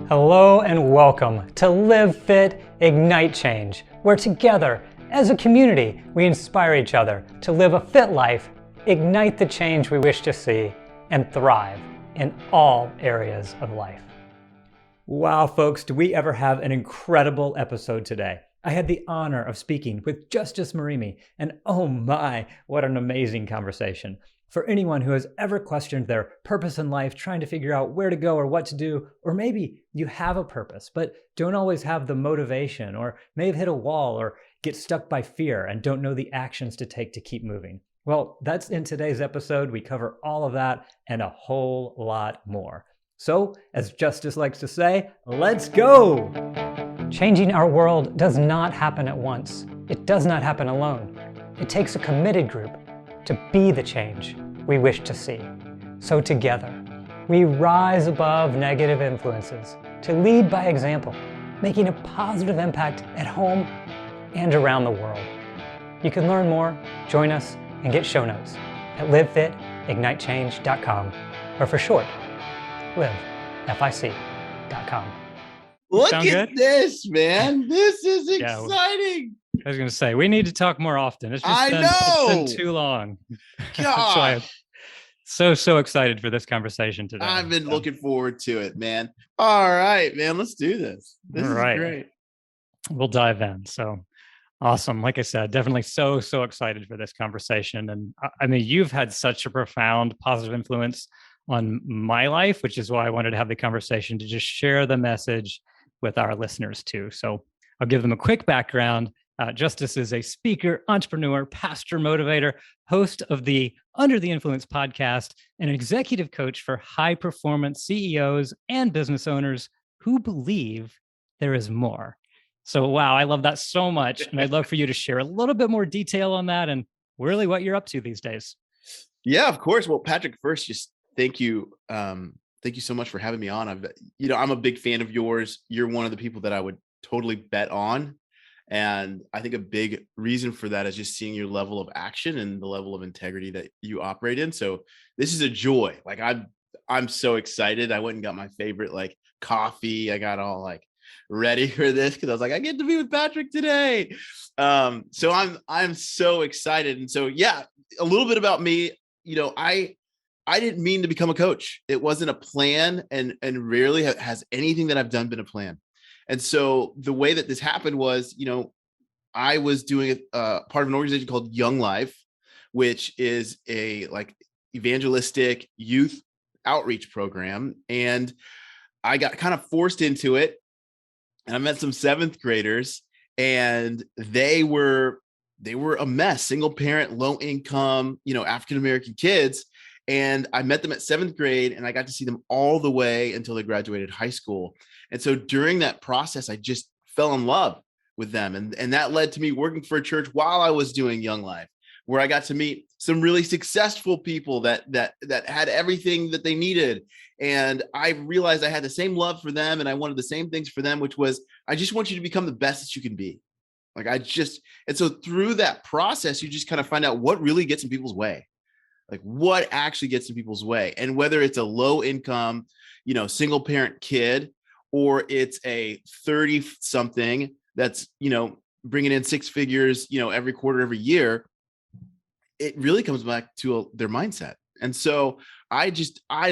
Hello and welcome to Live Fit, Ignite Change, where together, as a community, we inspire each other to live a fit life, ignite the change we wish to see, and thrive in all areas of life. Wow, folks, do we ever have an incredible episode today? I had the honor of speaking with Justus Murimi, and oh my, what an amazing conversation. For anyone who has ever questioned their purpose in life, trying to figure out where to go or what to do, or maybe you have a purpose, but don't always have the motivation, or may have hit a wall or get stuck by fear and don't know the actions to take to keep moving. Well, that's in today's episode. We cover all of that and a whole lot more. So, as Justus likes to say, let's go! Changing our world does not happen at once. It does not happen alone. It takes a committed group to be the change we wish to see. So together, we rise above negative influences to lead by example, making a positive impact at home and around the world. You can learn more, join us, and get show notes at livefitignitechange.com, or for short, livefic.com. Look Sound at good? this, man. This is Yeah. exciting. I was going to say, we need to talk more often. It's I been know. too long. That's why I'm Gosh, so excited for this conversation today. I've been looking forward to it, man. All right, man. Let's do this. This All right. is great. We'll dive in. So awesome. Like I said, definitely so excited for this conversation. And I mean, you've had such a profound positive influence on my life, which is why I wanted to have the conversation to just share the message with our listeners too. So I'll give them a quick background. Justus is a speaker, entrepreneur, pastor, motivator, host of the Under the Influence podcast, and an executive coach for high performance CEOs and business owners who believe there is more. So, wow, I love that so much. And I'd love for you to share a little bit more detail on that and really what you're up to these days. Yeah, of course. Well, Patrick, first, just thank you. Thank you so much for having me on. I'm a big fan of yours. You're one of the people that I would totally bet on. And I think a big reason for that is just seeing your level of action and the level of integrity that you operate in. So this is a joy. Like I'm so excited. I went and got my favorite coffee. I got all ready for this because I was like, I get to be with Patrick today. So I'm so excited. And so yeah, a little bit about me. I didn't mean to become a coach. It wasn't a plan, and rarely has anything that I've done been a plan. And so the way that this happened was, I was doing part of an organization called Young Life, which is a evangelistic youth outreach program. And I got kind of forced into it. And I met some seventh graders, and they were a mess, single parent, low income, African-American kids. And I met them at seventh grade, and I got to see them all the way until they graduated high school. And so during that process, I just fell in love with them. And that led to me working for a church while I was doing Young Life, where I got to meet some really successful people that had everything that they needed. And I realized I had the same love for them, and I wanted the same things for them, which was, I just want you to become the best that you can be. And so through that process, you just kind of find out what really gets in people's way. What actually gets in people's way, and whether it's a low income, single parent kid, or it's a 30 something that's, bringing in six figures, every quarter, every year, it really comes back to their mindset. And so I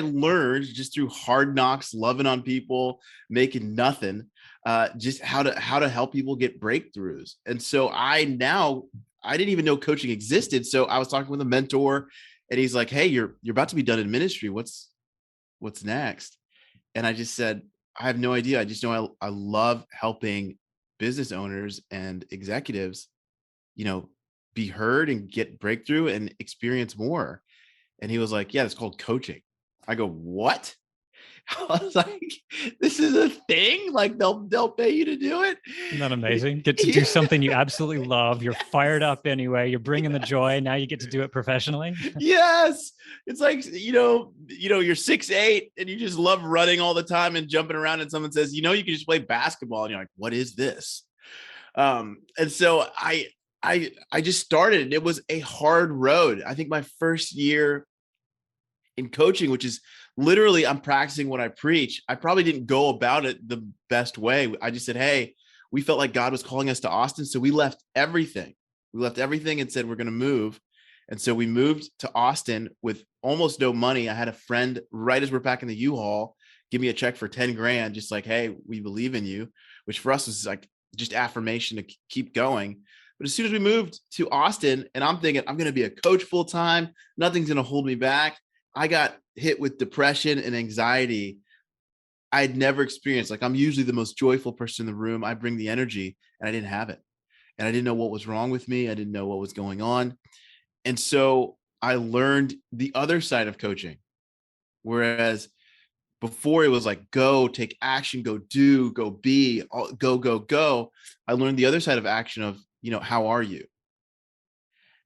learned just through hard knocks, loving on people, making nothing, just how to help people get breakthroughs. And so I didn't even know coaching existed. So I was talking with a mentor, and he's like, "Hey, you're about to be done in ministry. What's next?" And I just said, "I have no idea. I just know I love helping business owners and executives, be heard and get breakthrough and experience more." And he was like, "Yeah, it's called coaching." I go, "What?" I was like, "This is a thing? They'll pay you to do it?" Isn't that amazing? Get to do something you absolutely love. You're fired up anyway. You're bringing the joy. Now you get to do it professionally. Yes. It's like, you're 6'8" and you just love running all the time and jumping around, and someone says, you can just play basketball, and you're like, what is this? And so I just started. It was a hard road. I think my first year in coaching, which is literally I'm practicing what I preach. I probably didn't go about it the best way. I just said, hey, we felt like God was calling us to Austin. So we left everything. We left everything and said, we're going to move. And so we moved to Austin with almost no money. I had a friend right as we're packing the U-Haul, give me a check for 10 grand, just like, hey, we believe in you, which for us was like just affirmation to keep going. But as soon as we moved to Austin, and I'm thinking, I'm going to be a coach full time, nothing's going to hold me back. I got hit with depression and anxiety I had never experienced. Like, I'm usually the most joyful person in the room. I bring the energy, and I didn't have it. And I didn't know what was wrong with me. I didn't know what was going on. And so I learned the other side of coaching. Whereas before it was like, go, take action, go do, go be, go, go, go. I learned the other side of action of, how are you?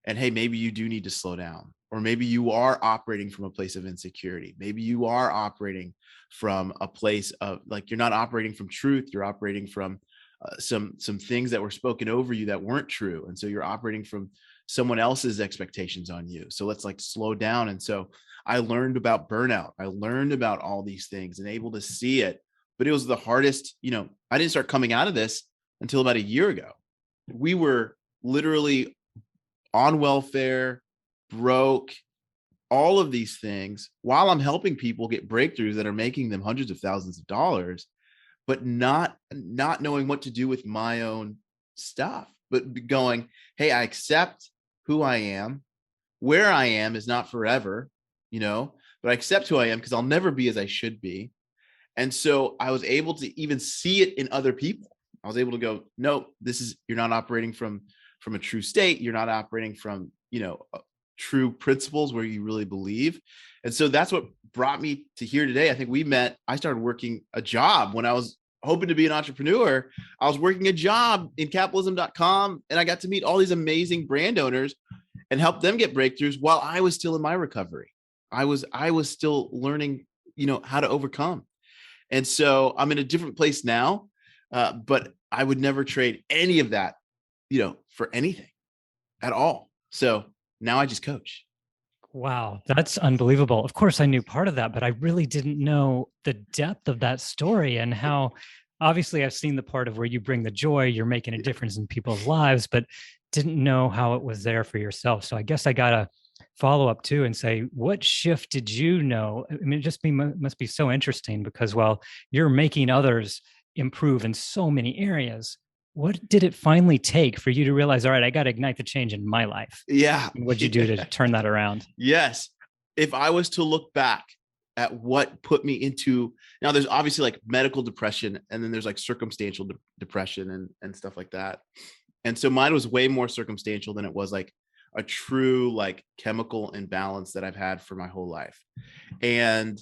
And hey, maybe you do need to slow down, or maybe you are operating from a place of insecurity. Maybe you are operating from a place of like, you're not operating from truth. You're operating from some things that were spoken over you that weren't true. And so you're operating from someone else's expectations on you. So let's like slow down. And so I learned about burnout. I learned about all these things and able to see it, but it was the hardest, I didn't start coming out of this until about a year ago. We were literally on welfare, broke, all of these things while I'm helping people get breakthroughs that are making them hundreds of thousands of dollars, but not knowing what to do with my own stuff, but going, hey, I accept who I am. Where I am is not forever, but I accept who I am because I'll never be as I should be. And so I was able to even see it in other people. I was able to go, no, you're not operating from a true state. You're not operating from, true principles where you really believe. And so that's what brought me to here today. I think I started working a job when I was hoping to be an entrepreneur. I was working a job in capitalism.com, and I got to meet all these amazing brand owners and help them get breakthroughs while I was still in my recovery. I was still learning, how to overcome. And so I'm in a different place now, but I would never trade any of that, for anything at all. So now I just coach. Wow, that's unbelievable. Of course, I knew part of that, but I really didn't know the depth of that story and how obviously I've seen the part of where you bring the joy, you're making a difference in people's lives, but didn't know how it was there for yourself. So I guess I got to follow up too and say, what shift did you know? I mean, must be so interesting because, well, you're making others improve in so many areas. What did it finally take for you to realize, all right, I got to ignite the change in my life? Yeah. What'd you do to turn that around? Yes. If I was to look back at what put me into, now there's obviously like medical depression, and then there's like circumstantial depression and stuff like that. And so mine was way more circumstantial than it was like a true like chemical imbalance that I've had for my whole life. And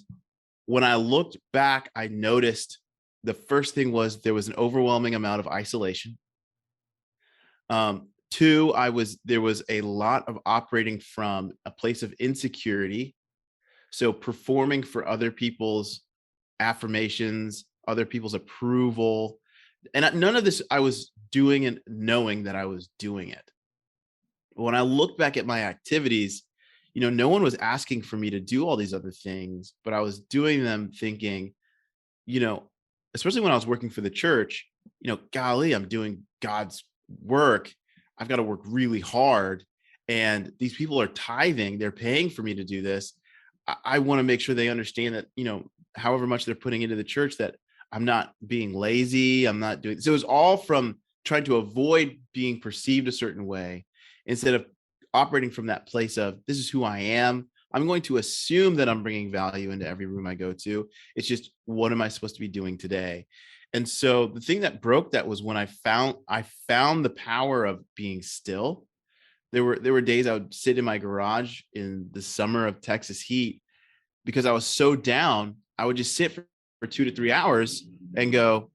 when I looked back, I noticed the first thing was there was an overwhelming amount of isolation. Two, there was a lot of operating from a place of insecurity. So performing for other people's affirmations, other people's approval. And none of this I was doing and knowing that I was doing it. When I look back at my activities, no one was asking for me to do all these other things, but I was doing them thinking, especially when I was working for the church, golly, I'm doing God's work. I've got to work really hard. And these people are tithing. They're paying for me to do this. I want to make sure they understand that, however much they're putting into the church, that I'm not being lazy. I'm not doing. So it was all from trying to avoid being perceived a certain way instead of operating from that place of, this is who I am. I'm going to assume that I'm bringing value into every room I go to. It's just, what am I supposed to be doing today? And so the thing that broke that was when I found the power of being still. There were days I would sit in my garage in the summer of Texas heat because I was so down. I would just sit for 2 to 3 hours and go,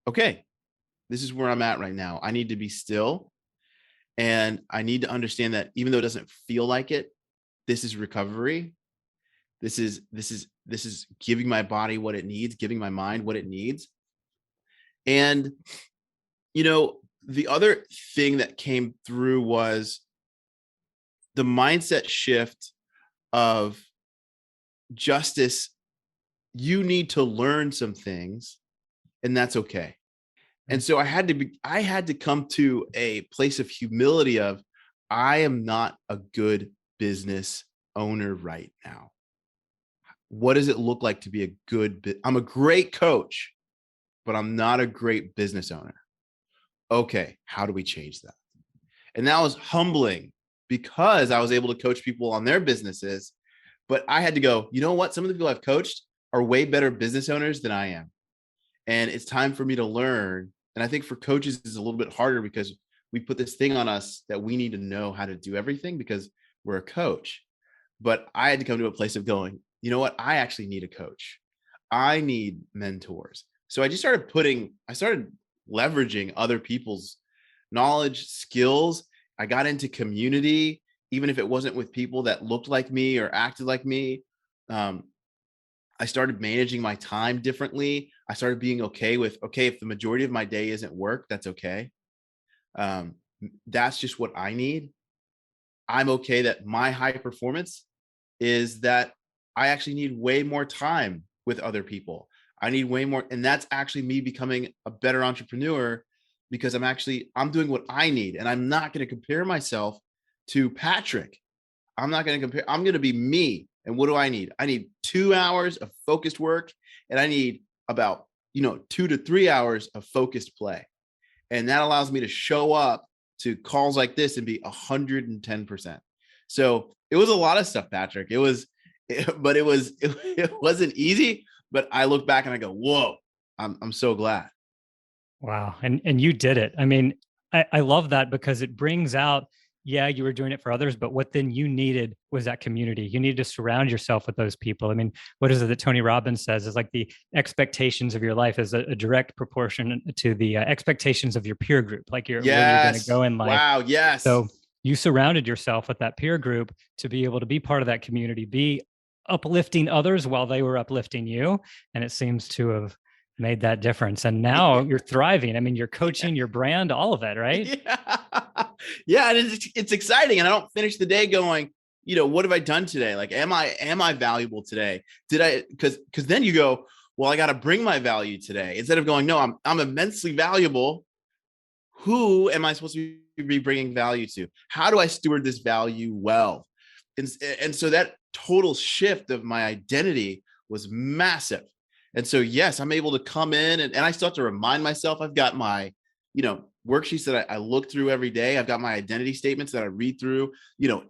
okay, this is where I'm at right now. I need to be still. And I need to understand that even though it doesn't feel like it, this is recovery. This is giving my body what it needs, giving my mind what it needs. And, the other thing that came through was the mindset shift of Justus, you need to learn some things, and that's okay. And so I had to come to a place of humility of, I am not a good business owner right now. What does it look like to be a good I'm a great coach, but I'm not a great business owner. Okay, how do we change that? And that was humbling because I was able to coach people on their businesses, but I had to go, you know what? Some of the people I've coached are way better business owners than I am. And it's time for me to learn. And I think for coaches it's a little bit harder because we put this thing on us that we need to know how to do everything because we're a coach. But I had to come to a place of going, you know what? I actually need a coach. I need mentors. So I started leveraging other people's knowledge, skills. I got into community, even if it wasn't with people that looked like me or acted like me. I started managing my time differently. I started being okay with, okay, if the majority of my day isn't work, that's okay. That's just what I need. I'm okay that my high performance is that I actually need way more time with other people. I need way more. And that's actually me becoming a better entrepreneur because I'm doing what I need. And I'm not going to compare myself to Patrick. I'm not going to compare. I'm going to be me. And what do I need? I need 2 hours of focused work. And I need about, 2 to 3 hours of focused play. And that allows me to show up to calls like this and be 110%. So it was a lot of stuff, Patrick. It wasn't easy, but I look back and I go, whoa, I'm so glad. Wow. And you did it. I mean, I love that because it brings out, yeah, you were doing it for others, but what then you needed was that community. You needed to surround yourself with those people. I mean, what is it that Tony Robbins says is like the expectations of your life is a direct proportion to the expectations of your peer group, like where you're going to go in life. Wow. Yes. So you surrounded yourself with that peer group to be able to be part of that community, be uplifting others while they were uplifting you. And it seems to have made that difference. And now you're thriving. I mean, you're coaching your brand, all of it, right? Yeah. Yeah. And it's exciting. And I don't finish the day going, what have I done today? Like, am I valuable today? Because then you go, well, I got to bring my value today instead of going, no, I'm immensely valuable. Who am I supposed to be bringing value to? How do I steward this value well? And so that total shift of my identity was massive. And so, yes, I'm able to come in and I still have to remind myself, I've got my, worksheets that I look through every day. I've got my identity statements that I read through,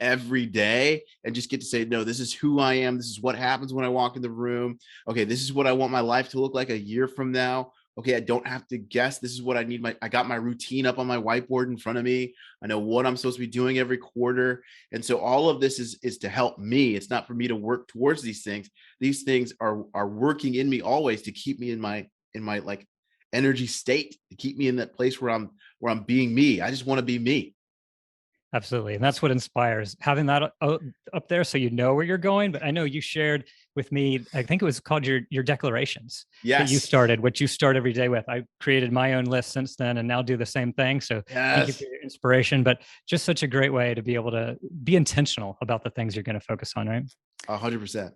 every day and just get to say, no, this is who I am. This is what happens when I walk in the room. Okay. This is what I want my life to look like a year from now. Okay. I don't have to guess. This is what I need. I got my routine up on my whiteboard in front of me. I know what I'm supposed to be doing every quarter. And so all of this is to help me. It's not for me to work towards these things. These things are working in me always to keep me in my like energy state, to keep me in that place where I'm being me. I just want to be me. Absolutely. And that's what inspires, having that up there so you know where you're going. But I know you shared with me, I think it was called your declarations. Yes. That you started, what you start every day with. I created my own list since then and now do the same thing. So Thank you for your inspiration, but just such a great way to be able to be intentional about the things you're going to focus on, right? 100%.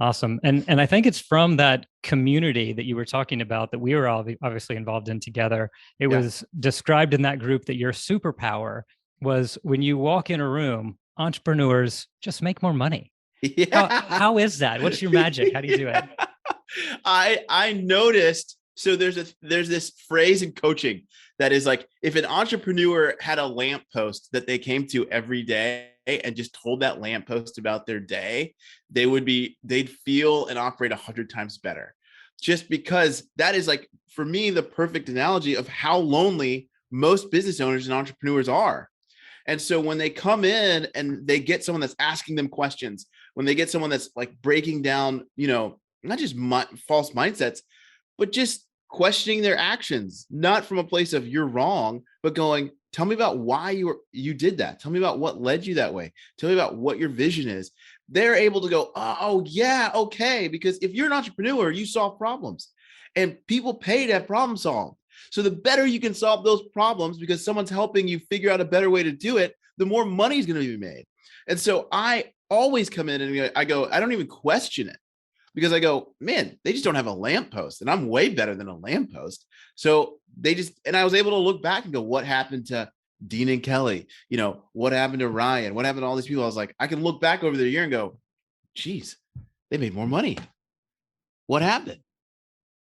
Awesome. And I think it's from that community that you were talking about that we were all obviously involved in together. It was described in that group that your superpower was when you walk in a room, entrepreneurs just make more money. Yeah. How is that? What's your magic? How do you do it? I noticed, so there's this phrase in coaching that is like, if an entrepreneur had a lamppost that they came to every day and just told that lamppost about their day, they'd feel and operate 100 times better. Just because that is, like, for me, the perfect analogy of how lonely most business owners and entrepreneurs are. And so when they come in and they get someone that's asking them questions, when they get someone that's like breaking down, not just false mindsets, but just questioning their actions, not from a place of you're wrong, but going, tell me about why you did that. Tell me about what led you that way. Tell me about what your vision is. They're able to go, oh yeah, okay. Because if you're an entrepreneur, you solve problems and people pay to have problem solved. So the better you can solve those problems because someone's helping you figure out a better way to do it, the more money is going to be made. And so I always come in and I go, I don't even question it, because I go, man, they just don't have a lamppost, and I'm way better than a lamppost. So they just, and I was able to look back and go, what happened to Dean and Kelly? You know, what happened to Ryan? What happened to all these people? I was like, I can look back over the year and go, geez, they made more money. What happened?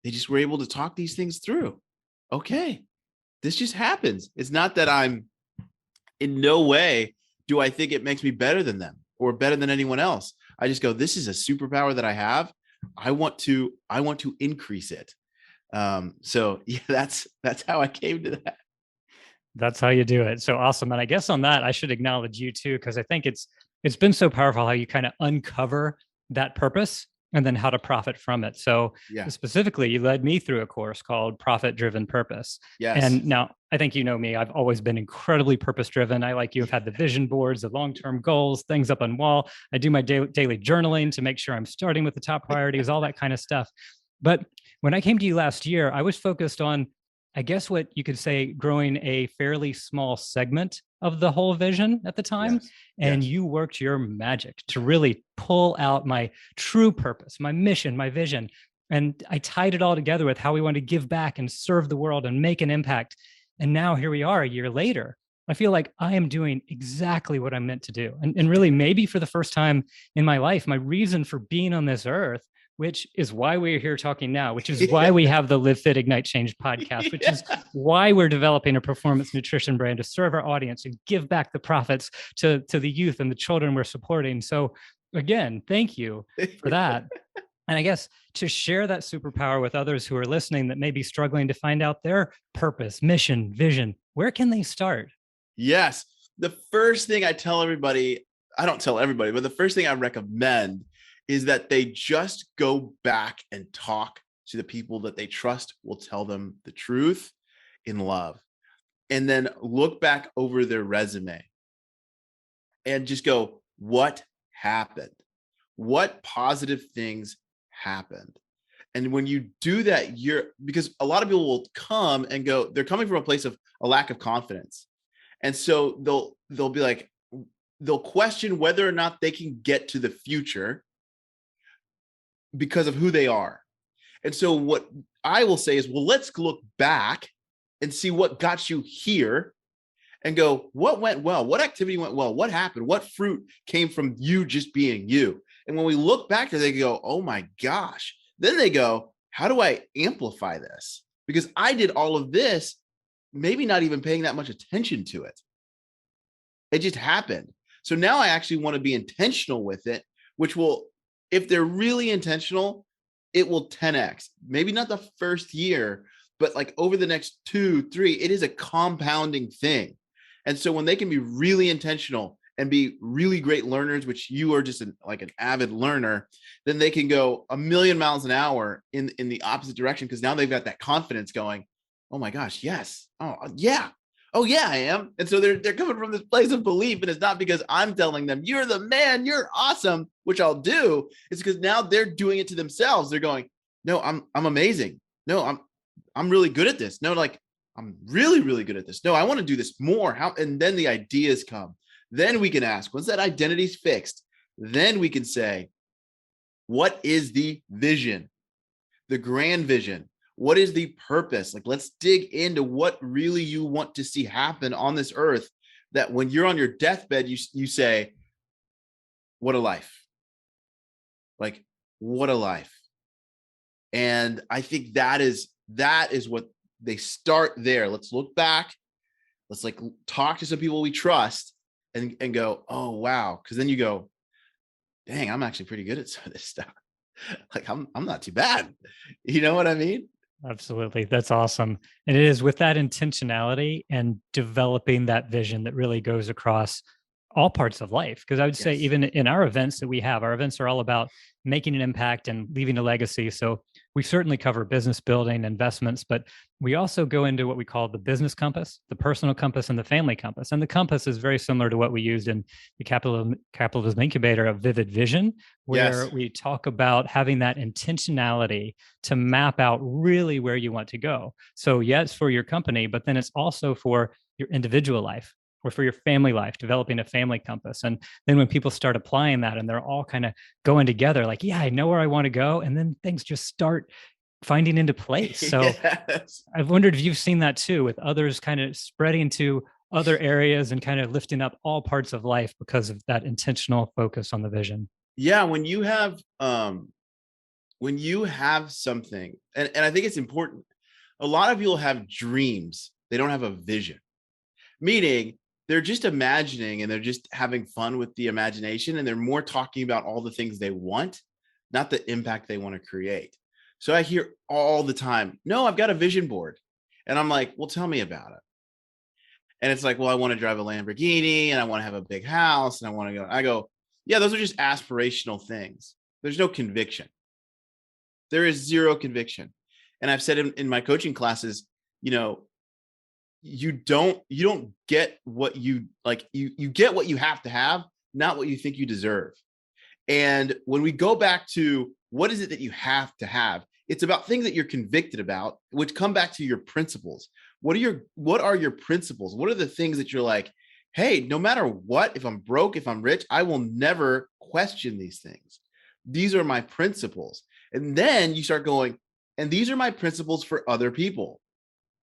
They just were able to talk these things through. Okay, this just happens. It's not that I'm, in no way do I think it makes me better than them or better than anyone else. I just go, this is a superpower that I have. I want to increase it. So yeah, that's how I came to that. That's how you do it. So awesome. And I guess on that, I should acknowledge you too, because I think it's been so powerful how you kind of uncover that purpose and then how to profit from it. So Yeah. specifically, you led me through a course called Profit Driven Purpose. Yes. And now I think you know me, I've always been incredibly purpose driven. I, like you, have had the vision boards, the long-term goals, things up on wall. I do my daily journaling to make sure I'm starting with the top priorities, all that kind of stuff. But when I came to you last year, I was focused on, I guess what you could say, growing a fairly small segment of the whole vision at the time. Yes. And Yes. you worked your magic to really pull out my true purpose, my mission, my vision. And I tied it all together with how we want to give back and serve the world and make an impact. And now here we are a year later. I feel like I am doing exactly what I'm meant to do. And really, maybe for the first time in my life, my reason for being on this earth, which is why we're here talking now, which is why we have the Live Fit Ignite Change podcast, which is why we're developing a performance nutrition brand to serve our audience and give back the profits to the youth and the children we're supporting. So again, thank you for that. And I guess to share that superpower with others who are listening that may be struggling to find out their purpose, mission, vision, where can they start? Yes. The first thing I tell everybody, I don't tell everybody, but the first thing I recommend is that they just go back and talk to the people that they trust will tell them the truth in love. And then look back over their resume and just go, what happened? What positive things happened? And when you do that, because a lot of people will come and go, they're coming from a place of a lack of confidence. And so they'll be like, they'll question whether or not they can get to the future because of who they are. And so what I will say is, well, let's look back and see what got you here and go, what went well? What activity went well? What happened? What fruit came from you just being you? And when we look back, they go, oh my gosh. Then they go, how do I amplify this? Because I did all of this, maybe not even paying that much attention to it. It just happened. So now I actually want to be intentional with it, which will, if they're really intentional, it will 10x. Maybe not the first year, but like over the next 2, 3, it is a compounding thing. And so when they can be really intentional and be really great learners, which you are just like an avid learner, then they can go a million miles an hour in the opposite direction, because now they've got that confidence going, oh my gosh, yes. Oh yeah. Oh yeah, I am. And so they're coming from this place of belief, and it's not because I'm telling them you're the man, you're awesome, which I'll do. It's because now they're doing it to themselves. They're going, no, I'm amazing. No, I'm really good at this. No, like I'm really, really good at this. No, I want to do this more. How? And then the ideas come. Then we can ask, once that identity's fixed, then we can say, what is the vision? The grand vision. What is the purpose? Like, let's dig into what really you want to see happen on this earth, that when you're on your deathbed, you say, what a life. Like, what a life. And I think that is what they start there. Let's look back. Let's like talk to some people we trust and go, oh, wow. Because then you go, dang, I'm actually pretty good at some of this stuff. Like I'm not too bad. You know what I mean? Absolutely. That's awesome. And it is with that intentionality and developing that vision that really goes across all parts of life. Because I would say, even in our events that we have, our events are all about making an impact and leaving a legacy. So we certainly cover business building, investments, but we also go into what we call the business compass, the personal compass, and the family compass. And the compass is very similar to what we used in the capitalism incubator of Vivid Vision, where we talk about having that intentionality to map out really where you want to go. So yeah, it's for your company, but then it's also for your individual life. or for your family life, developing a family compass. And then when people start applying that and they're all kind of going together, like, yeah, I know where I want to go. And then things just start finding into place. So Yes. I've wondered if you've seen that too, with others kind of spreading to other areas and kind of lifting up all parts of life because of that intentional focus on the vision. Yeah, when you have something, and I think it's important, a lot of people have dreams, they don't have a vision, meaning they're just imagining and they're just having fun with the imagination, and they're more talking about all the things they want, not the impact they want to create. So I hear all the time, no, I've got a vision board. And I'm like, well, tell me about it. And it's like, well, I want to drive a Lamborghini and I want to have a big house and I go, yeah, those are just aspirational things. There's no conviction. There is zero conviction. And I've said in my coaching classes, you know, you don't get what you like, you get what you have to have, not what you think you deserve. And when we go back to what is it that you have to have, it's about things that you're convicted about, which come back to your principles. What are your principles? What are the things that you're like, hey, no matter what, if I'm broke, if I'm rich, I will never question these things. These are my principles. And then you start going, and these are my principles for other people.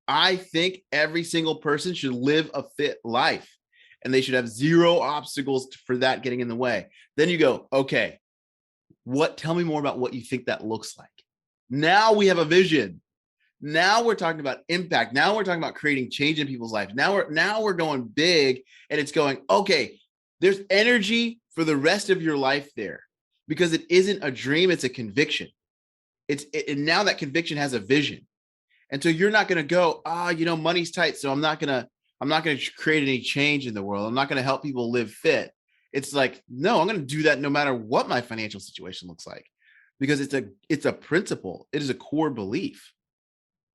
I think every single person should live a fit life and they should have zero obstacles for that getting in the way. Then you go, okay, tell me more about what you think that looks like. Now we have a vision. Now we're talking about impact. Now we're talking about creating change in people's lives. Now we're going big, and it's going, okay, there's energy for the rest of your life there, because it isn't a dream, it's a conviction. And now that conviction has a vision. And so you're not going to go, money's tight, so I'm not going to create any change in the world. I'm not going to help people live fit. It's like, no, I'm going to do that no matter what my financial situation looks like, because it's a principle. It is a core belief.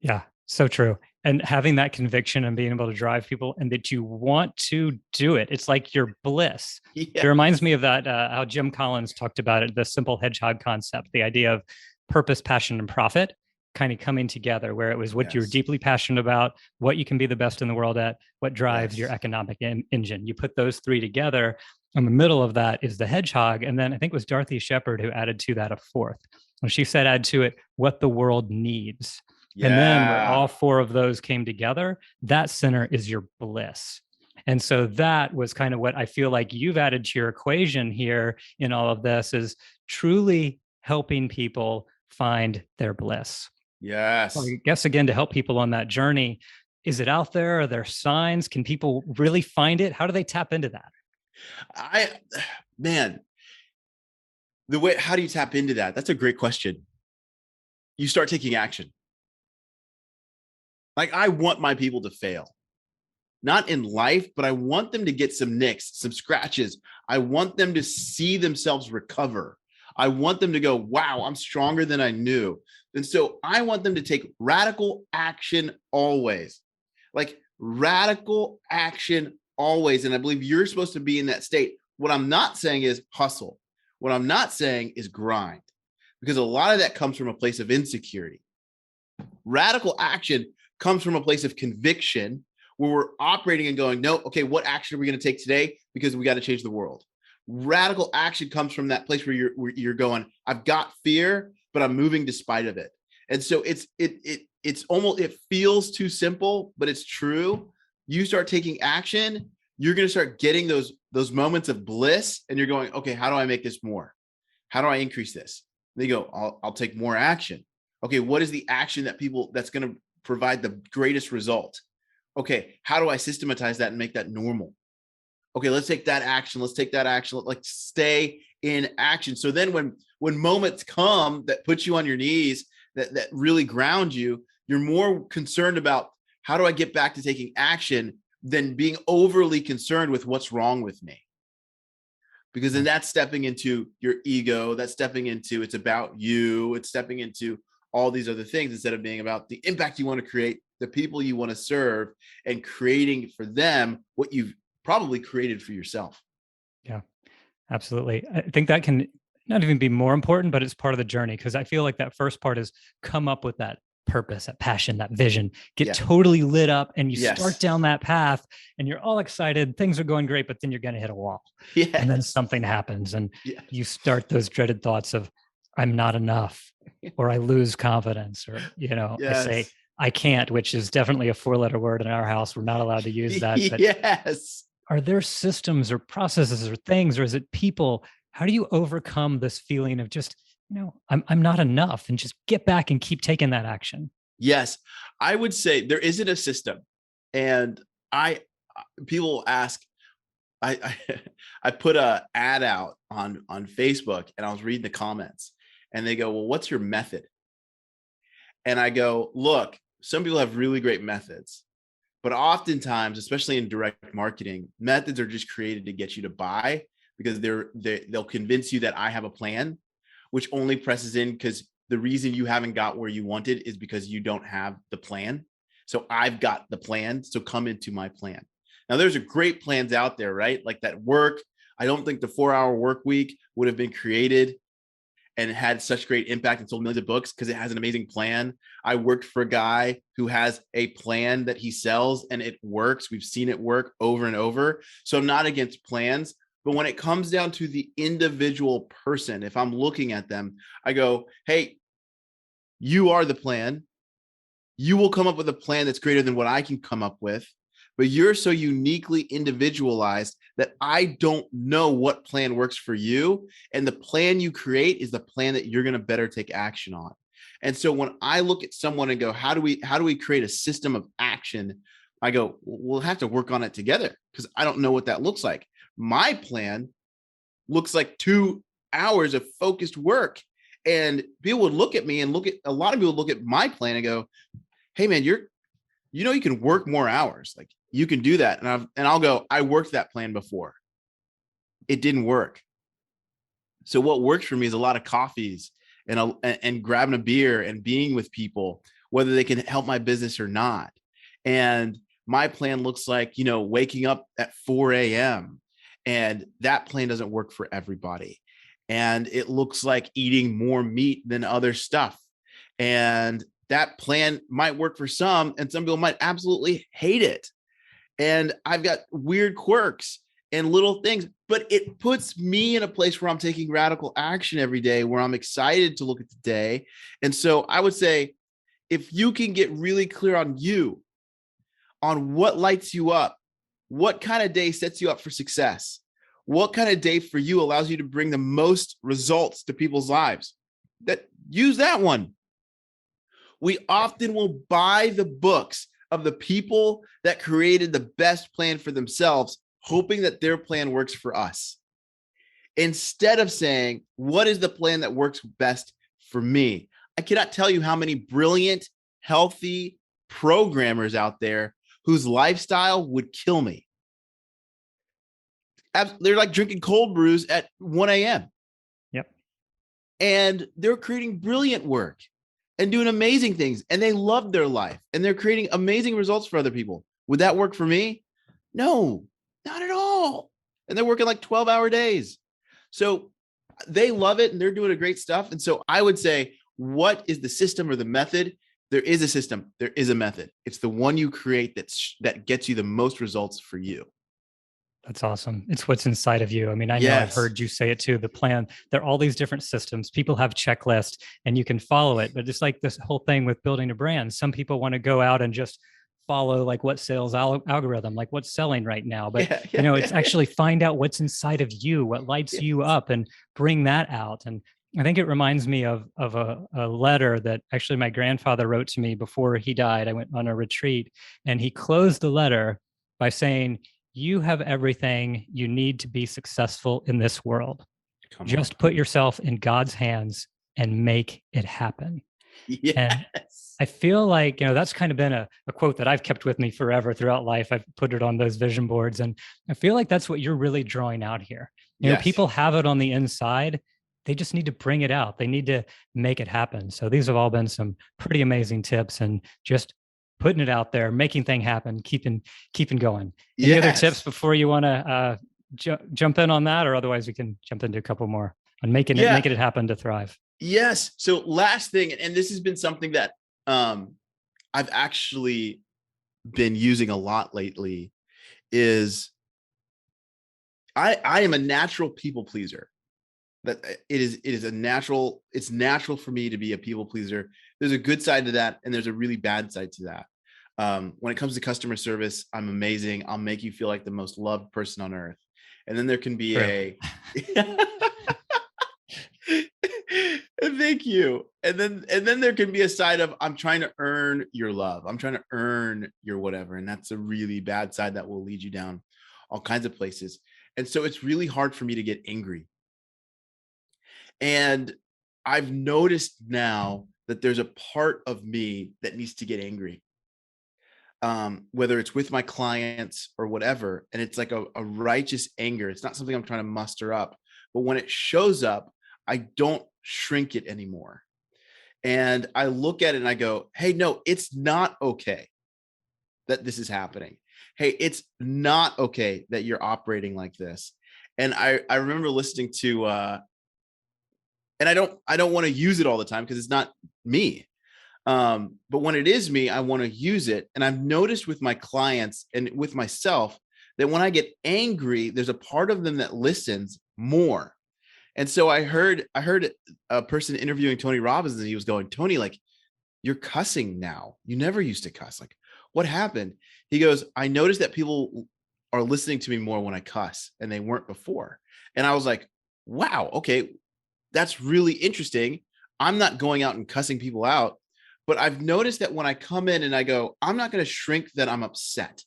Yeah, so true. And having that conviction and being able to drive people and that you want to do it, it's like your bliss. Yes. It reminds me of that, how Jim Collins talked about it, the simple hedgehog concept, the idea of purpose, passion, and profit kind of coming together, where it was what you're deeply passionate about, what you can be the best in the world at, what drives your economic engine. You put those three together. In the middle of that is the hedgehog. And then I think it was Dorothy Shepherd who added to that a fourth. And she said, add to it what the world needs. Yeah. And then where all four of those came together, that center is your bliss. And so that was kind of what I feel like you've added to your equation here in all of this, is truly helping people find their bliss. Yes. So I guess, again, to help people on that journey, is it out there? Are there signs? Can people really find it? How do they tap into that? How do you tap into that? That's a great question. You start taking action. Like, I want my people to fail, not in life, but I want them to get some nicks, some scratches. I want them to see themselves recover. I want them to go, wow, I'm stronger than I knew. And so I want them to take radical action always, like radical action always. And I believe you're supposed to be in that state. What I'm not saying is hustle. What I'm not saying is grind, because a lot of that comes from a place of insecurity. Radical action comes from a place of conviction, where we're operating and going, no, okay, what action are we going to take today? Because we got to change the world. Radical action comes from that place where you're going, I've got fear, but I'm moving despite of it. And so it's almost, it feels too simple, but it's true. You start taking action, you're going to start getting those moments of bliss, and you're going, okay, how do I make this more? How do I increase this? And they go, I'll take more action. Okay, what is the action that's going to provide the greatest result? Okay, how do I systematize that and make that normal? Okay, let's take that action. Let's take that action. Like, stay in action. So then when moments come that put you on your knees, that really ground you, you're more concerned about how do I get back to taking action than being overly concerned with what's wrong with me. Because then that's stepping into your ego, that's stepping into, it's about you, it's stepping into all these other things, instead of being about the impact you want to create, the people you want to serve, and creating for them what you've probably created for yourself. Yeah, absolutely. I think that can not even be more important, but it's part of the journey, because I feel like that first part is come up with that purpose, that passion, that vision, get Yeah. totally lit up, and you Yes. start down that path and you're all excited. Things are going great, but then you're going to hit a wall. Yes. And then something happens and Yes. you start those dreaded thoughts of, I'm not enough, or I lose confidence, or, I say, I can't, which is definitely a 4-letter word in our house. We're not allowed to use that. But Yes. are there systems or processes or things, or is it people? How do you overcome this feeling of just, I'm not enough, and just get back and keep taking that action? Yes. I would say there isn't a system. And people ask, I put a ad out on Facebook, and I was reading the comments, and they go, well, what's your method? And I go, look, some people have really great methods, but oftentimes, especially in direct marketing, methods are just created to get you to buy, because they'll convince you that I have a plan, which only presses in because the reason you haven't got where you wanted is because you don't have the plan. So I've got the plan. So come into my plan. Now, there's great plans out there, right? Like that work. I don't think the 4-hour work week would have been created and had such great impact and sold millions of books because it has an amazing plan. I worked for a guy who has a plan that he sells, and it works. We've seen it work over and over. So I'm not against plans, but when it comes down to the individual person, if I'm looking at them, I go, hey, you are the plan. You will come up with a plan that's greater than what I can come up with, but you're so uniquely individualized that I don't know what plan works for you. And the plan you create is the plan that you're going to better take action on. And so when I look at someone and go, how do we create a system of action? I go, we'll have to work on it together, because I don't know what that looks like. My plan looks like 2 hours of focused work. And people would look at me and a lot of people look at my plan and go, hey man, you can work more hours. Like you can do that. And I'll go, I worked that plan before. It didn't work. So what works for me is a lot of coffees and grabbing a beer and being with people, whether they can help my business or not. And my plan looks like, waking up at 4 a.m. And that plan doesn't work for everybody. And it looks like eating more meat than other stuff. And that plan might work for some, and some people might absolutely hate it. And I've got weird quirks and little things, but it puts me in a place where I'm taking radical action every day, where I'm excited to look at the day. And so I would say, if you can get really clear on what lights you up, what kind of day sets you up for success, what kind of day for you allows you to bring the most results to people's lives, use that one. We often will buy the books of the people that created the best plan for themselves, hoping that their plan works for us, instead of saying, what is the plan that works best for me? I cannot tell you how many brilliant, healthy programmers out there whose lifestyle would kill me. They're like drinking cold brews at 1 a.m. Yep. And they're creating brilliant work and doing amazing things, and they love their life, and they're creating amazing results for other people. Would that work for me? No, not at all. And they're working like 12-hour days. So they love it, and they're doing a great stuff. And so I would say, what is the system or the method? There is a system. There is a method. It's the one you create that gets you the most results for you. That's awesome. It's what's inside of you. I mean, I know I've heard you say it too, the plan. There are all these different systems. People have checklists and you can follow it, but it's like this whole thing with building a brand. Some people want to go out and just follow like what sales algorithm, like what's selling right now. But it's actually find out what's inside of you, what lights you up, and bring that out. And I think it reminds me of a letter that actually my grandfather wrote to me before he died. I went on a retreat, and he closed the letter by saying, you have everything you need to be successful in this world. Just put yourself in God's hands and make it happen. Yes. And I feel like, that's kind of been a quote that I've kept with me forever throughout life. I've put it on those vision boards, and I feel like that's what you're really drawing out here. People have it on the inside. They just need to bring it out. They need to make it happen. So these have all been some pretty amazing tips, and just putting it out there, making things happen, keeping going. Any other tips before you want to jump in on that, or otherwise we can jump into a couple more on making it happen to thrive? Yes. So last thing, and this has been something that I've actually been using a lot lately is I am a natural people pleaser. That it's natural for me to be a people pleaser. There's a good side to that, and there's a really bad side to that. When it comes to customer service, I'm amazing. I'll make you feel like the most loved person on earth. And then there can be a thank you. And then there can be a side of I'm trying to earn your love. I'm trying to earn your whatever. And that's a really bad side that will lead you down all kinds of places. And so it's really hard for me to get angry. And I've noticed now that there's a part of me that needs to get angry, whether it's with my clients or whatever. And it's like a righteous anger. It's not something I'm trying to muster up. But when it shows up, I don't shrink it anymore. And I look at it and I go, hey, no, it's not okay that this is happening. Hey, it's not okay that you're operating like this. And I remember listening to, and I don't want to use it all the time because it's not me. But when it is me, I want to use it. And I've noticed with my clients and with myself that when I get angry, there's a part of them that listens more. And so I heard a person interviewing Tony Robbins, and he was going, Tony, like, you're cussing now. You never used to cuss. Like, what happened? He goes, I noticed that people are listening to me more when I cuss, and they weren't before. And I was like, wow, okay, that's really interesting. I'm not going out and cussing people out, but I've noticed that when I come in and I go, I'm not going to shrink that I'm upset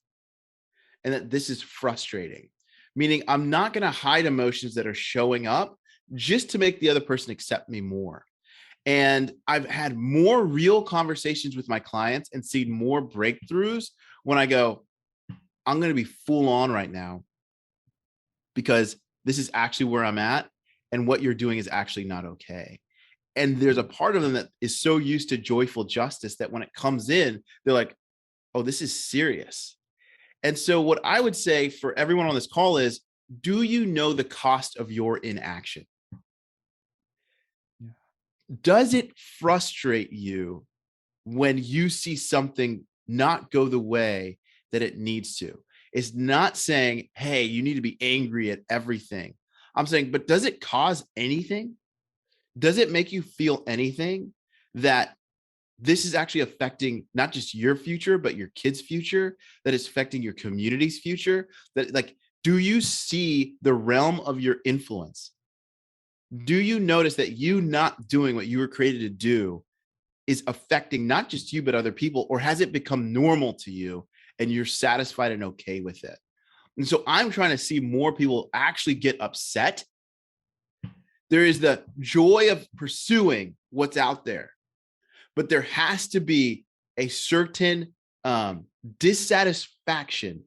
and that this is frustrating, meaning I'm not going to hide emotions that are showing up just to make the other person accept me more. And I've had more real conversations with my clients and seen more breakthroughs when I go, I'm going to be full on right now because this is actually where I'm at. And what you're doing is actually not okay. And there's a part of them that is so used to joyful justice that when it comes in, they're like, oh, this is serious. And so what I would say for everyone on this call is, do you know the cost of your inaction? Yeah. Does it frustrate you when you see something not go the way that it needs to? It's not saying, hey, you need to be angry at everything. I'm saying, but does it cause anything? Does it make you feel anything that this is actually affecting not just your future, but your kids' future, that is affecting your community's future? That, like, do you see the realm of your influence? Do you notice that you not doing what you were created to do is affecting not just you, but other people? Or has it become normal to you and you're satisfied and okay with it? And so I'm trying to see more people actually get upset. There is the joy of pursuing what's out there, but there has to be a certain dissatisfaction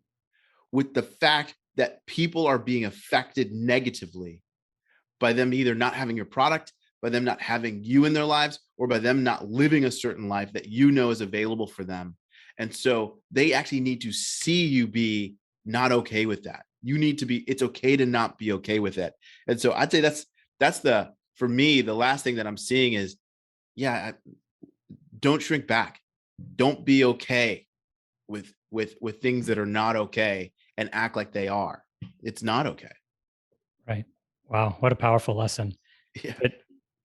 with the fact that people are being affected negatively by them either not having your product, by them not having you in their lives, or by them not living a certain life that you know is available for them. And so they actually need to see you be not okay with that. You need to be, it's okay to not be okay with it. And so I'd say that's for me, the last thing that I'm seeing is, don't shrink back. Don't be okay with things that are not okay and act like they are. It's not okay. Right. Wow. What a powerful lesson. Yeah. But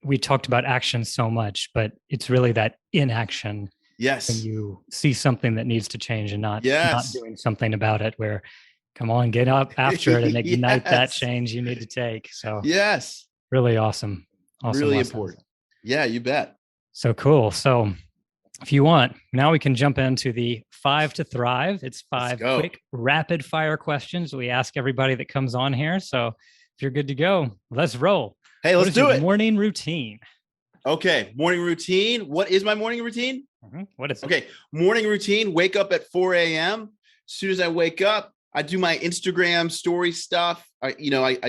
we talked about action so much, but it's really that inaction when Yes. you see something that needs to change and not Yes. doing something about it, where come on, get up after it and ignite that Yes. change you need to take. So Yes. really awesome. Awesome Really lessons. important. Yeah, you bet. So cool. So if you want, now we can jump into the 5 to Thrive. It's 5 quick rapid fire questions we ask everybody that comes on here. So if you're good to go, let's roll. Hey, let's do it. Morning routine. Okay. Morning routine. What is my morning routine? What is it? Okay. Morning routine. Wake up at 4 a.m. As soon as I wake up, I do my Instagram story stuff. I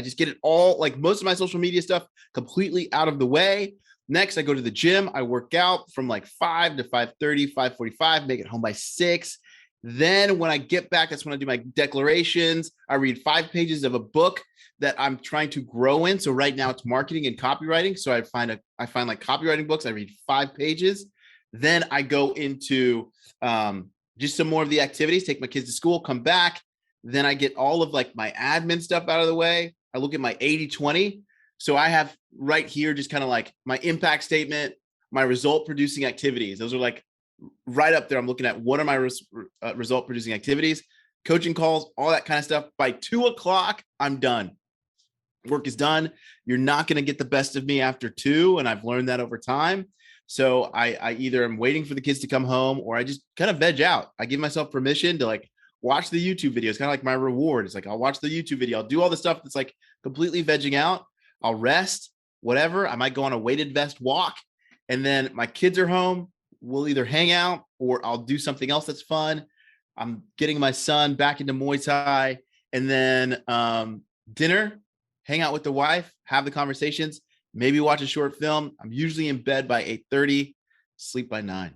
just get it all, like most of my social media stuff, completely out of the way. Next, I go to the gym. I work out from like 5 to 5:30, 5:45, make it home by 6. Then when I get back, that's when I do my declarations. I read 5 pages of a book that I'm trying to grow in. So right now it's marketing and copywriting. So I find like copywriting books. I read 5 pages. Then I go into just some more of the activities, take my kids to school, come back. Then I get all of like my admin stuff out of the way. I look at my 80-20. So I have right here just kind of like my impact statement, my result producing activities. Those are like right up there. I'm looking at what are my result producing activities, coaching calls, all that kind of stuff. By 2:00, I'm done. Work is done. You're not going to get the best of me after 2. And I've learned that over time. So I either am waiting for the kids to come home, or I just kind of veg out. I give myself permission to like watch the YouTube videos, kind of like my reward. It's like, I'll watch the YouTube video. I'll do all the stuff that's like completely vegging out. I'll rest, whatever. I might go on a weighted vest walk, and then my kids are home. We'll either hang out or I'll do something else that's fun. I'm getting my son back into Muay Thai, and then dinner, hang out with the wife, have the conversations, maybe watch a short film. I'm usually in bed by 8:30, sleep by 9.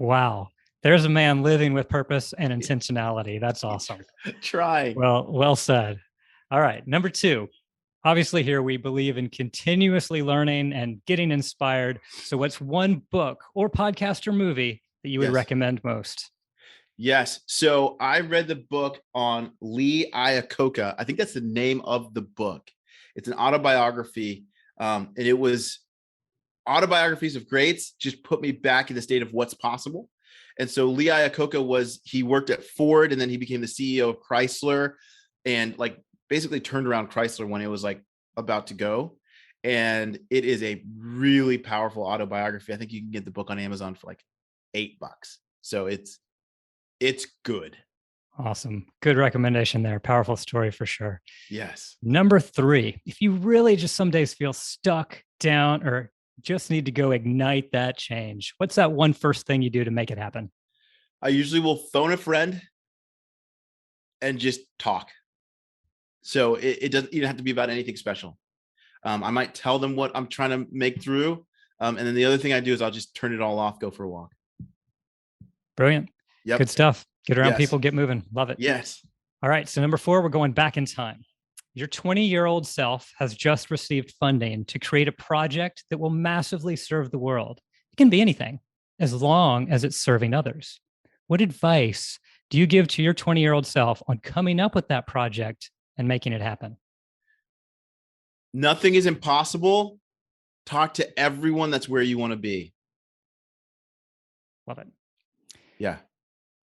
Wow. There's a man living with purpose and intentionality. That's awesome. Trying. Well said. All right. Number 2. Obviously, here we believe in continuously learning and getting inspired. So what's one book or podcast or movie that you would recommend most? Yes. So I read the book on Lee Iacocca. I think that's the name of the book. It's an autobiography. And it was autobiographies of greats just put me back in the state of what's possible. And so Lee Iacocca he worked at Ford, and then he became the CEO of Chrysler, and like basically turned around Chrysler when it was like about to go. And it is a really powerful autobiography. I think you can get the book on Amazon for like $8. So it's good. Awesome. Good recommendation there. Powerful story for sure. Yes. Number 3, if you really just some days feel stuck, down, or just need to go ignite that change, what's that one first thing you do to make it happen? I usually will phone a friend and just talk. So it doesn't even have to be about anything special. I might tell them what I'm trying to make through. And then the other thing I do is I'll just turn it all off, go for a walk. Brilliant. Yep. Good stuff. Get around people, get moving. Love it. Yes. All right. So number 4, we're going back in time. Your 20-year-old self has just received funding to create a project that will massively serve the world. It can be anything, as long as it's serving others. What advice do you give to your 20-year-old self on coming up with that project and making it happen? Nothing is impossible. Talk to everyone that's where you want to be. Love it. Yeah.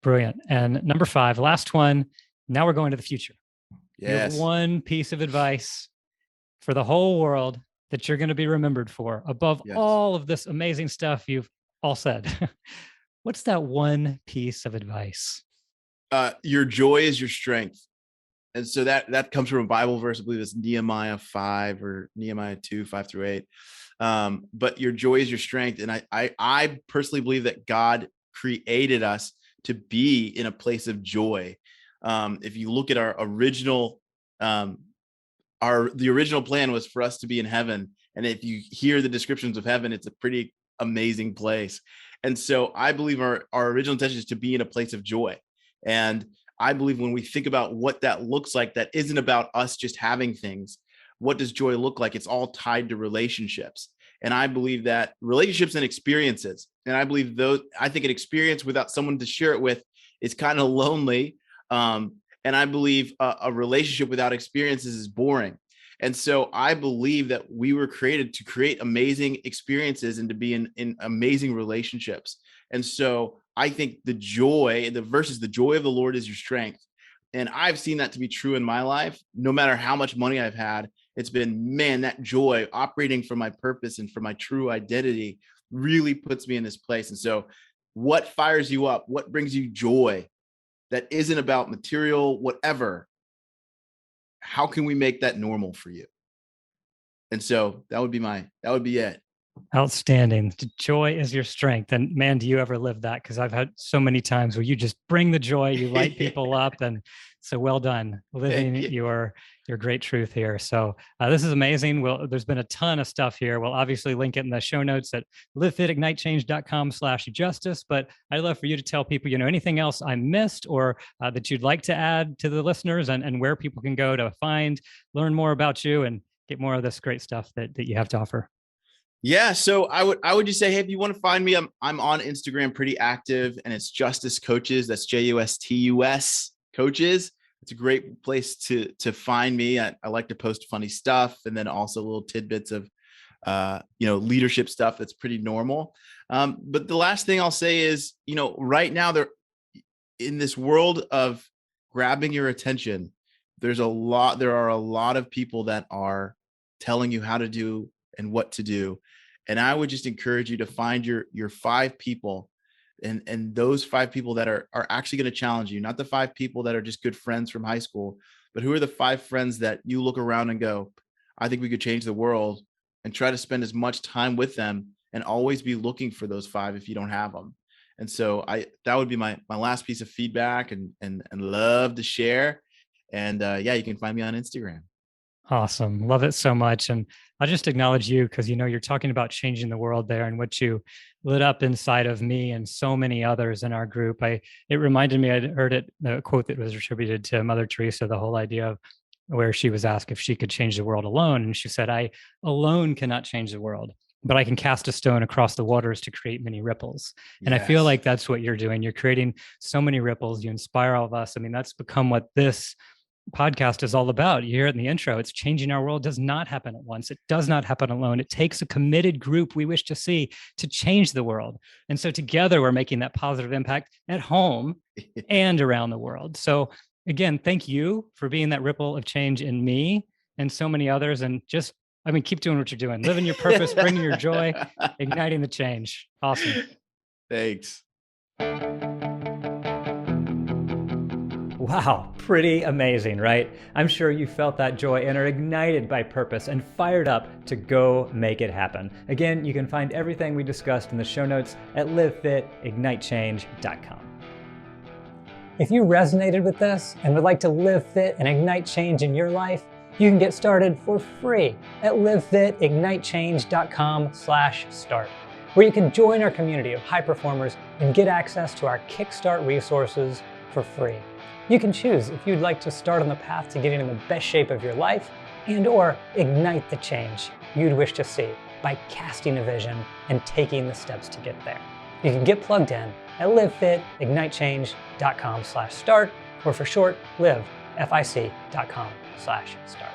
Brilliant. And number 5, last one. Now we're going to the future. Yes. You have one piece of advice for the whole world that you're going to be remembered for above all of this amazing stuff you've all said. What's that one piece of advice? Your joy is your strength. And so that comes from a Bible verse. I believe it's Nehemiah 5 or Nehemiah 2, 5-8. But your joy is your strength. And I personally believe that God created us to be in a place of joy. If you look at our original, the original plan was for us to be in heaven. And if you hear the descriptions of heaven, it's a pretty amazing place. And so I believe our original intention is to be in a place of joy. And I believe when we think about what that looks like, that isn't about us just having things. What does joy look like? It's all tied to relationships. And I believe that relationships and experiences, and I believe I think an experience without someone to share it with is kind of lonely. And I believe a relationship without experiences is boring. And so I believe that we were created to create amazing experiences and to be in amazing relationships. And so I think the joy of the Lord is your strength. And I've seen that to be true in my life. No matter how much money I've had, it's been, man, that joy operating from my purpose and for my true identity really puts me in this place. And so what fires you up? What brings you joy that isn't about material, whatever? How can we make that normal for you? And so that would be it. Outstanding. Joy is your strength. And man, do you ever live that? Because I've had so many times where you just bring the joy, you light people up. And so well done living your great truth here. So this is amazing. Well, there's been a ton of stuff here. We'll obviously link it in the show notes at livefitignitechange.com/Justus. But I'd love for you to tell people, anything else I missed or that you'd like to add to the listeners, and where people can go to learn more about you and get more of this great stuff that you have to offer. Yeah, so I would just say, hey, if you want to find me, I'm on Instagram pretty active, and it's Justus Coaches. That's Justus Coaches. It's a great place to find me. I like to post funny stuff, and then also little tidbits of leadership stuff that's pretty normal. But the last thing I'll say is, right now there, in this world of grabbing your attention, there are a lot of people that are telling you how to do and what to do. And I would just encourage you to find your five people, and those five people that are actually going to challenge you, not the five people that are just good friends from high school, but who are the five friends that you look around and go, I think we could change the world, and try to spend as much time with them, and always be looking for those five if you don't have them. And so that would be my last piece of feedback, and love to share. And yeah, you can find me on Instagram. Awesome. Love it so much. And I'll just acknowledge you because, you're talking about changing the world there, and what you lit up inside of me and so many others in our group. It reminded me, I'd heard a quote that was attributed to Mother Teresa, the whole idea of where she was asked if she could change the world alone. And she said, I alone cannot change the world, but I can cast a stone across the waters to create many ripples. And I feel like that's what you're doing. You're creating so many ripples. You inspire all of us. I mean, that's become what this podcast is all about. You hear it in the intro. It's changing our world does not happen at once. It does not happen alone. It takes a committed group we wish to see to change the world. And so together we're making that positive impact at home and around the world. So again, thank you for being that ripple of change in me and so many others. And just, keep doing what you're doing, living your purpose, bringing your joy, igniting the change. Awesome. Thanks. Wow, pretty amazing, right? I'm sure you felt that joy and are ignited by purpose and fired up to go make it happen. Again, you can find everything we discussed in the show notes at livefitignitechange.com. If you resonated with this and would like to live fit and ignite change in your life, you can get started for free at livefitignitechange.com/start, where you can join our community of high performers and get access to our Kickstart resources for free. You can choose if you'd like to start on the path to getting in the best shape of your life, and or ignite the change you'd wish to see by casting a vision and taking the steps to get there. You can get plugged in at livefitignitechange.com/start, or for short, livefic.com/start.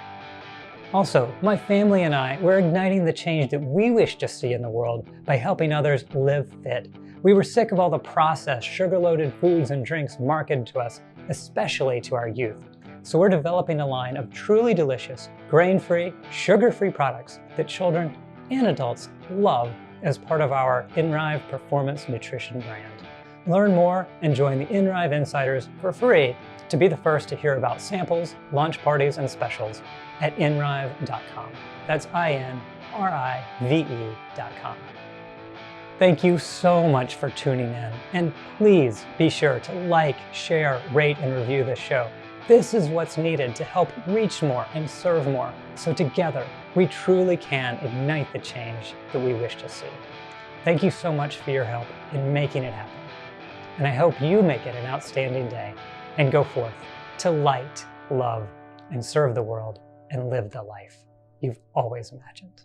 Also, my family and I, we're igniting the change that we wish to see in the world by helping others live fit. We were sick of all the processed, sugar-loaded foods and drinks marketed to us, especially to our youth. So we're developing a line of truly delicious, grain-free, sugar-free products that children and adults love as part of our InRive Performance Nutrition brand. Learn more and join the InRive Insiders for free to be the first to hear about samples, launch parties, and specials at inrive.com. That's INRIVE.com. Thank you so much for tuning in, and please be sure to like, share, rate, and review this show. This is what's needed to help reach more and serve more, so together we truly can ignite the change that we wish to see. Thank you so much for your help in making it happen, and I hope you make it an outstanding day and go forth to light, love, and serve the world and live the life you've always imagined.